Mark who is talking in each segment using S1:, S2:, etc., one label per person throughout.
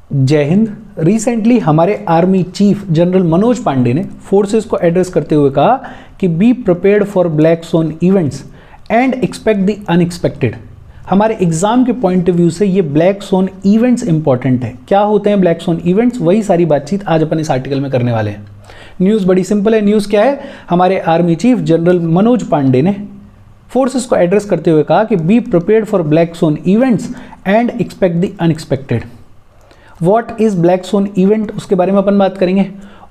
S1: जय हिंद। रिसेंटली हमारे army chief general Manoj Pandey ने फोर्सेस को एड्रेस करते हुए कहा कि be prepared for black swan events and expect the unexpected. हमारे एग्जाम के पॉइंट ऑफ व्यू से ये ब्लैक सोन इवेंट्स इंपॉर्टेंट है। क्या होते हैं ब्लैक सोन इवेंट्स, वही सारी बातचीत आज अपन इस आर्टिकल में करने वाले हैं। न्यूज़ बड़ी सिंपल है। न्यूज़ क्या है? हमारे army chief general Manoj Pandey ने फोर्सेस को एड्रेस करते हुए कहा कि be prepared for black swan events and expect the unexpected. What is black swan event, उसके बारे में अपन बात करेंगे।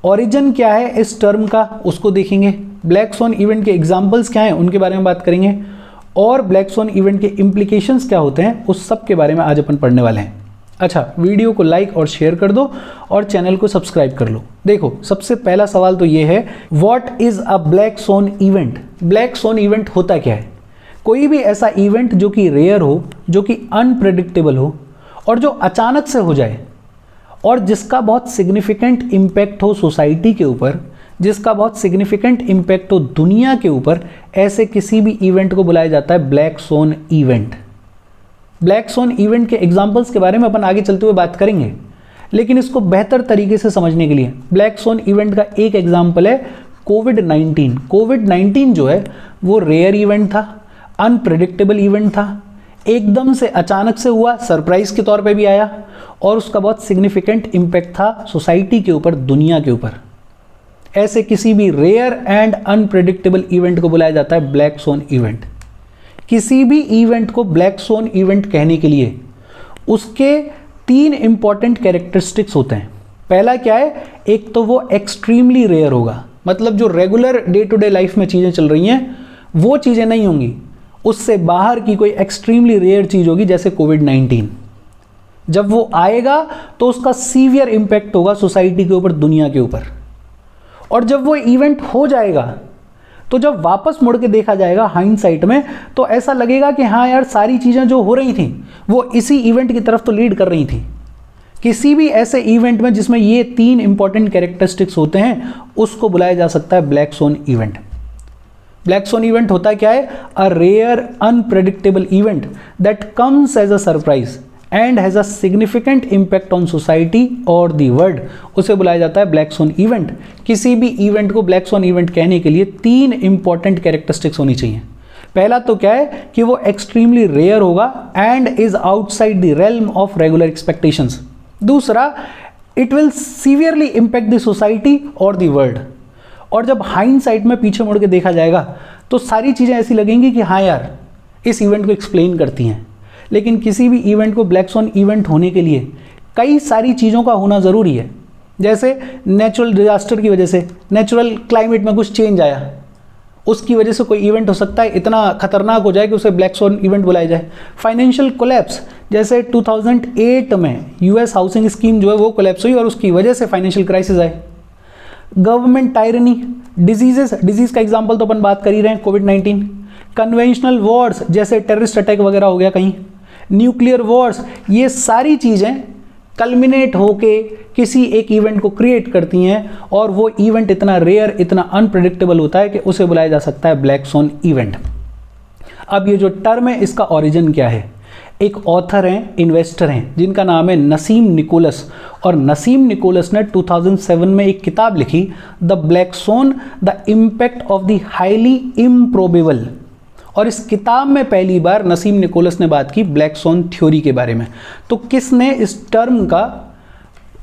S1: ओरिजिन क्या है इस टर्म का, उसको देखेंगे। ब्लैक सोन इवेंट के एग्जाम्पल्स क्या हैं, उनके बारे में बात करेंगे। और ब्लैक सोन इवेंट के इम्प्लीकेशंस क्या होते हैं, उस सब के बारे में आज अपन पढ़ने वाले हैं। अच्छा, वीडियो को लाइक और शेयर कर दो और चैनल को सब्सक्राइब कर लो। देखो, सबसे पहला सवाल तो ये है, what is a black swan event. Black swan event होता क्या है? कोई भी ऐसा इवेंट जो कि रेयर हो, जो कि अनप्रेडिक्टेबल हो और जो अचानक से हो जाए और जिसका बहुत सिग्निफिकेंट इम्पैक्ट हो सोसाइटी के ऊपर, जिसका बहुत सिग्निफिकेंट इम्पैक्ट हो दुनिया के ऊपर, ऐसे किसी भी इवेंट को बुलाया जाता है black swan event. Black swan event के एग्जाम्पल्स के बारे में अपन आगे चलते हुए बात करेंगे, लेकिन इसको बेहतर तरीके से समझने के लिए ब्लैक सोन इवेंट का एक एग्जाम्पल है कोविड-19। कोविड-19 जो है वो रेयर इवेंट था, अनप्रेडिक्टेबल इवेंट था, एकदम से अचानक से हुआ, सरप्राइज के तौर पे भी आया और उसका बहुत सिग्निफिकेंट इम्पैक्ट था सोसाइटी के ऊपर, दुनिया के ऊपर। ऐसे किसी भी रेयर एंड अनप्रेडिक्टेबल इवेंट को बुलाया जाता है ब्लैक सोन इवेंट। किसी भी इवेंट को ब्लैक सोन इवेंट कहने के लिए उसके 3 इंपॉर्टेंट कैरेक्टरिस्टिक्स होते हैं। पहला क्या है? एक तो वो एक्सट्रीमली रेयर होगा, मतलब जो regular day to day life में चीज़ें चल रही हैं वो चीज़ें नहीं होंगी, उससे बाहर की कोई एक्सट्रीमली रेयर चीज़ होगी, जैसे कोविड-19। जब वो आएगा तो उसका सीवियर इम्पैक्ट होगा सोसाइटी के ऊपर, दुनिया के ऊपर। और जब वो इवेंट हो जाएगा तो जब वापस मुड़ के देखा जाएगा हाइंडसाइट में, तो ऐसा लगेगा कि हाँ यार, सारी चीज़ें जो हो रही थी वो इसी इवेंट की तरफ तो लीड कर रही थी। किसी भी ऐसे इवेंट में जिसमें ये 3 इंपॉर्टेंट कैरेक्टरिस्टिक्स होते हैं, उसको बुलाया जा सकता है black swan event. Black swan event होता क्या है? A rare unpredictable event that comes as a surprise and has a significant impact on society और दी वर्ल्ड, उसे बुलाया जाता है ब्लैक सोन इवेंट। किसी भी इवेंट को ब्लैक सोन इवेंट कहने के लिए 3 इंपॉर्टेंट कैरेक्टरिस्टिक्स होनी चाहिए। पहला तो क्या है कि वो एक्सट्रीमली रेयर होगा and is outside the realm of regular expectations. दूसरा, it will severely impact the society और द वर्ल्ड। और जब हाइंडसाइट में पीछे मुड़ के देखा जाएगा तो सारी चीज़ें ऐसी लगेंगी कि हाँ यार, इस इवेंट को एक्सप्लेन करती हैं। लेकिन किसी भी इवेंट को ब्लैक सोन इवेंट होने के लिए कई सारी चीज़ों का होना ज़रूरी है। जैसे नेचुरल डिजास्टर की वजह से, नेचुरल क्लाइमेट में कुछ चेंज आया, उसकी वजह से कोई इवेंट हो सकता है इतना खतरनाक हो जाए कि उसे ब्लैक सोन इवेंट बुलाया जाए। फाइनेंशियल कोलैप्स, जैसे 2008 में यूएस हाउसिंग स्कीम जो है वो कोलैप्स हुई और उसकी वजह से फाइनेंशियल क्राइसिस आए। गवर्नमेंट टायरनी, डिजीज का एग्जाम्पल तो अपन बात कर ही रहे हैं, कोविड-19। कन्वेंशनल वॉर्स, जैसे टेररिस्ट अटैक वगैरह हो गया कहीं, न्यूक्लियर वॉर्स, ये सारी चीज़ें कल्मिनेट होके किसी एक इवेंट को क्रिएट करती हैं और वो इवेंट इतना रेयर, इतना अनप्रेडिक्टेबल होता है कि उसे बुलाया जा सकता है ब्लैक सोन इवेंट। अब ये जो टर्म है, इसका ओरिजिन क्या है? एक ऑथर हैं, इन्वेस्टर हैं, जिनका नाम है नसीम निकोलस, और नसीम निकोलस ने 2007 में एक किताब लिखी, the black swan, the impact of the highly improbable. और इस किताब में पहली बार नसीम निकोलस ने बात की ब्लैक सोन थ्योरी के बारे में। तो किसने इस टर्म का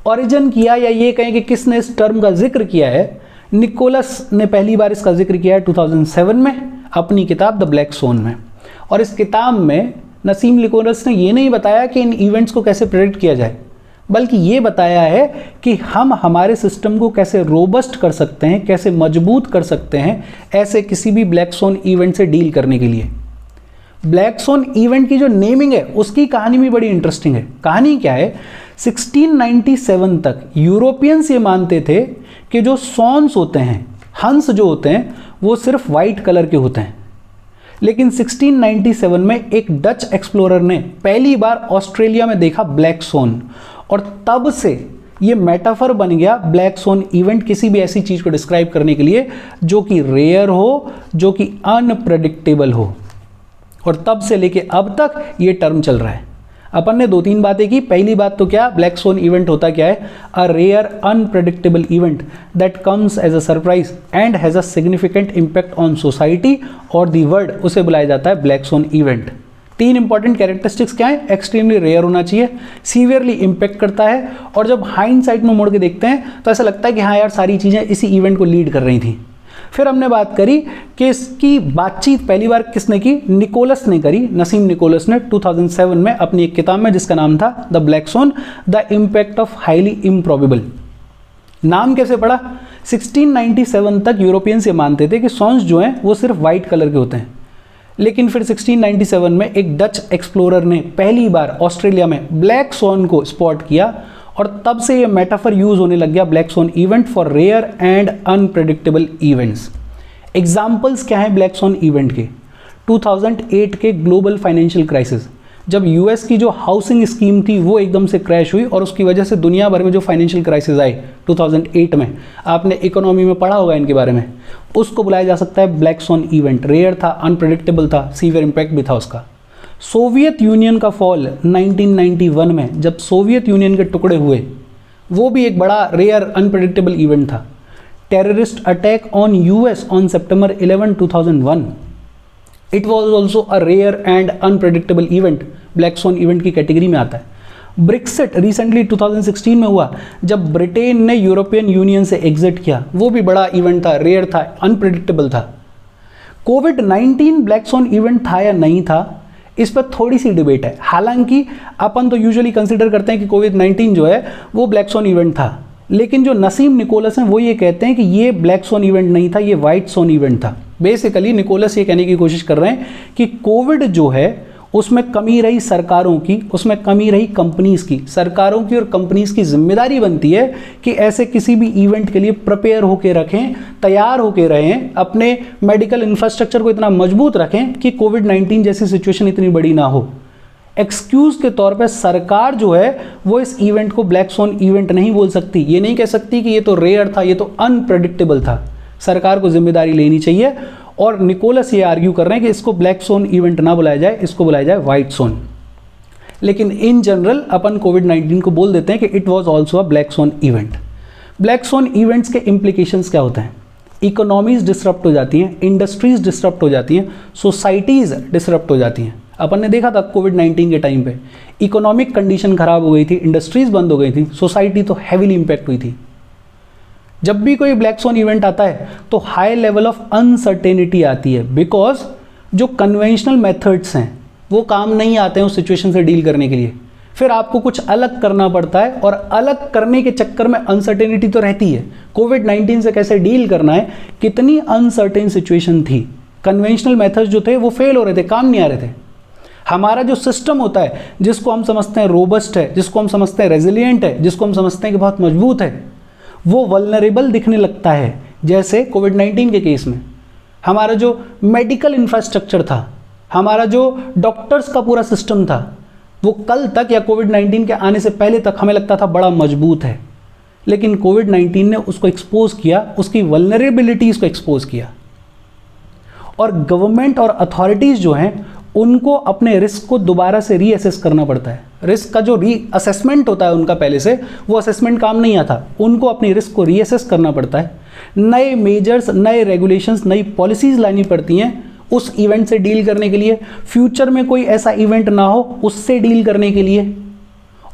S1: ओरिजिन किया, या ये कहें कि किसने इस टर्म का जिक्र किया है? निकोलस ने पहली बार इसका जिक्र किया है 2007 में अपनी किताब द ब्लैक सोन में। और इस किताब में नसीम निकोलस ने ये नहीं बताया कि इन इवेंट्स को कैसे प्रेडिक्ट किया जाए, बल्कि ये बताया है कि हम हमारे सिस्टम को कैसे रोबस्ट कर सकते हैं, कैसे मजबूत कर सकते हैं ऐसे किसी भी ब्लैक सोन इवेंट से डील करने के लिए। ब्लैक सोन इवेंट की जो नेमिंग है उसकी कहानी भी बड़ी इंटरेस्टिंग है। कहानी क्या है? 1697 तक यूरोपियंस ये मानते थे कि जो सॉन्स होते हैं, हंस जो होते हैं, वो सिर्फ वाइट कलर के होते हैं। लेकिन 1697 में एक डच एक्सप्लोरर ने पहली बार ऑस्ट्रेलिया में देखा ब्लैक सोन, और तब से ये मेटाफर बन गया ब्लैक सोन इवेंट किसी भी ऐसी चीज़ को डिस्क्राइब करने के लिए जो कि रेयर हो, जो कि अनप्रेडिक्टेबल हो। और तब से लेके अब तक ये टर्म चल रहा है। अपन ने 2-3 बातें की। पहली बात तो क्या, ब्लैक सोन इवेंट होता क्या है, a rare unpredictable event that comes as a surprise and has a significant impact on society और दी वर्ल्ड, उसे बुलाया जाता है black swan event. 3 important characteristics क्या है, एक्सट्रीमली रेयर होना चाहिए, सीवियरली इम्पैक्ट करता है, और जब हाइंडसाइट में मुड़ के देखते हैं तो ऐसा लगता है कि हाँ यार सारी चीज़ें इसी इवेंट को लीड कर रही थी। फिर हमने बात करी कि इसकी बातचीत पहली बार किसने की, निकोलस ने करी, नसीम निकोलस ने 2007 में अपनी एक किताब में जिसका नाम था the black swan the impact of highly improbable. नाम कैसे पड़ा, 1697 तक यूरोपियंस ये मानते थे कि सॉन्स जो हैं वो सिर्फ वाइट कलर के होते हैं, लेकिन फिर 1697 में एक डच एक्सप्लोरर ने पहली बार ऑस्ट्रेलिया में ब्लैक सोन को स्पॉट किया, और तब से ये मेटाफर यूज होने लग गया black swan event for rare and unpredictable events. Examples क्या हैं ब्लैक सोन इवेंट के, 2008 के ग्लोबल फाइनेंशियल क्राइसिस, जब यूएस की जो हाउसिंग स्कीम थी वो एकदम से क्रैश हुई और उसकी वजह से दुनिया भर में जो फाइनेंशियल क्राइसिस आए 2008 में, आपने इकोनॉमी में पढ़ा होगा इनके बारे में, उसको बुलाया जा सकता है ब्लैक सोन इवेंट। रेयर था, अनप्रेडिक्टेबल था, सीवियर इम्पैक्ट भी था उसका। सोवियत यूनियन का फॉल 1991 में, जब सोवियत यूनियन के टुकड़े हुए, वो भी एक बड़ा रेयर अनप्रेडिक्टेबल इवेंट था। Terrorist attack on US on सितंबर 11, 2001, it was also a rare and unpredictable event, black swan event की कैटेगरी में आता है। ब्रेक्सिट रिसेंटली 2016 में हुआ, जब ब्रिटेन ने यूरोपियन यूनियन से एग्जिट किया, वो भी बड़ा इवेंट था, रेयर था, अनप्रेडिक्टेबल था। कोविड-19 ब्लैक सोन इवेंट था या नहीं था, इस पर थोड़ी सी डिबेट है। हालांकि अपन तो यूजुअली कंसिडर करते हैं कि कोविड-19 जो है वो ब्लैक सोन इवेंट था, लेकिन जो नसीम निकोलस हैं वो ये कहते हैं कि ये ब्लैक सोन इवेंट नहीं था, ये वाइट सोन इवेंट था। बेसिकली निकोलस ये कहने की कोशिश कर रहे हैं कि कोविड जो है उसमें कमी रही सरकारों की, उसमें कमी रही कंपनीज़ की। सरकारों की और कंपनीज़ की जिम्मेदारी बनती है कि ऐसे किसी भी इवेंट के लिए प्रिपेयर होकर रखें, तैयार होकर रहें, अपने मेडिकल इंफ्रास्ट्रक्चर को इतना मजबूत रखें कि कोविड-19 जैसी सिचुएशन इतनी बड़ी ना हो। एक्सक्यूज़ के तौर पे सरकार जो है वो इस इवेंट को ब्लैक सोन इवेंट नहीं बोल सकती, ये नहीं कह सकती कि ये तो रेयर था, ये तो अनप्रेडिक्टेबल था। सरकार को जिम्मेदारी लेनी चाहिए, और निकोलस ये आर्ग्यू कर रहे हैं कि इसको ब्लैक सोन इवेंट ना बुलाया जाए, इसको बुलाया जाए वाइट सोन। लेकिन इन जनरल अपन कोविड-19 को बोल देते हैं कि it was also a black swan event. Black swan events के इम्प्लीकेशंस क्या होते हैं, इकोनॉमीज डिसरप्ट हो जाती हैं, इंडस्ट्रीज डिसरप्ट हो जाती हैं, सोसाइटीज़ डिसरप्ट हो जाती हैं। अपन ने देखा था कोविड-19 के टाइम पे इकोनॉमिक कंडीशन खराब हो गई थी, इंडस्ट्रीज बंद हो गई थी, सोसाइटी तो हैवीली इम्पैक्ट हुई थी। जब भी कोई ब्लैक सोन इवेंट आता है तो हाई लेवल ऑफ अनसर्टेनिटी आती है, बिकॉज जो कन्वेंशनल मेथड्स हैं वो काम नहीं आते हैं उस सिचुएशन से डील करने के लिए। फिर आपको कुछ अलग करना पड़ता है, और अलग करने के चक्कर में अनसर्टेनिटी तो रहती है। कोविड-19 से कैसे डील करना है, कितनी अनसर्टेन सिचुएशन थी, कन्वेंशनल मेथड्स जो थे वो फेल हो रहे थे, काम नहीं आ रहे थे। हमारा जो सिस्टम होता है जिसको हम समझते हैं रोबस्ट है, जिसको हम समझते हैं रेजिलिएंट है, जिसको हम समझते हैं कि बहुत मजबूत है, वो वल्नरेबल दिखने लगता है। जैसे कोविड-19 के केस में हमारा जो मेडिकल इंफ्रास्ट्रक्चर था, हमारा जो डॉक्टर्स का पूरा सिस्टम था, वो कल तक या कोविड-19 के आने से पहले तक हमें लगता था बड़ा मजबूत है, लेकिन कोविड-19 ने उसको एक्सपोज किया, उसकी वल्नरेबिलिटीज़ को एक्सपोज किया। और गवर्नमेंट और अथॉरिटीज़ जो हैं उनको अपने रिस्क को दोबारा से रीअसेस करना पड़ता है। रिस्क का जो रीअसेसमेंट होता है उनका पहले से, वो असेसमेंट काम नहीं आता, उनको अपनी रिस्क को रीअसेस करना पड़ता है। नए मेजर्स, नए रेगुलेशंस, नई पॉलिसीज़ लानी पड़ती हैं उस इवेंट से डील करने के लिए, फ्यूचर में कोई ऐसा इवेंट ना हो उससे डील करने के लिए।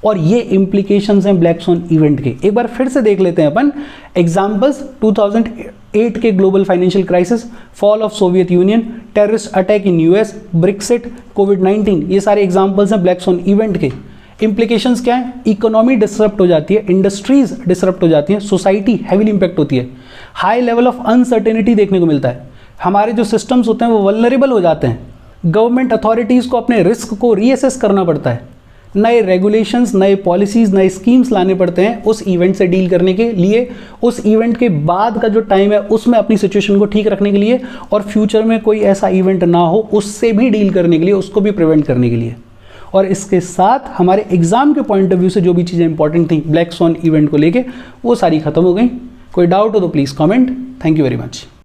S1: और ये इम्प्लीकेशंस हैं ब्लैक सोन इवेंट के। एक बार फिर से देख लेते हैं अपन एग्जाम्पल्स, 2008 के global financial crisis, fall of Soviet Union, terrorist attack in US, Brexit, कोविड-19, ये सारे एग्जाम्पल्स हैं ब्लैक सोन इवेंट के। इम्प्लीकेशंस क्या है, इकोनॉमी डिसरप्ट हो जाती है, इंडस्ट्रीज डिसरप्ट हो जाती हैं, सोसाइटी हैवीली इंपैक्ट होती है, हाई लेवल ऑफ अनसर्टेनिटी देखने को मिलता है, हमारे जो सिस्टम्स होते हैं वो वल्नरेबल हो जाते हैं, गवर्नमेंट अथॉरिटीज़ को अपने रिस्क को रीअसेस करना पड़ता है, नए रेगुलेशंस, नए पॉलिसीज़, नए स्कीम्स लाने पड़ते हैं उस इवेंट से डील करने के लिए, उस इवेंट के बाद का जो टाइम है उसमें अपनी सिचुएशन को ठीक रखने के लिए, और फ्यूचर में कोई ऐसा इवेंट ना हो उससे भी डील करने के लिए, उसको भी प्रिवेंट करने के लिए। और इसके साथ हमारे एग्जाम के पॉइंट ऑफ व्यू से जो भी चीज़ें इंपॉर्टेंट थी ब्लैक सोन इवेंट को लेके वो सारी खत्म हो गई। कोई डाउट हो तो please comment. Thank you very much.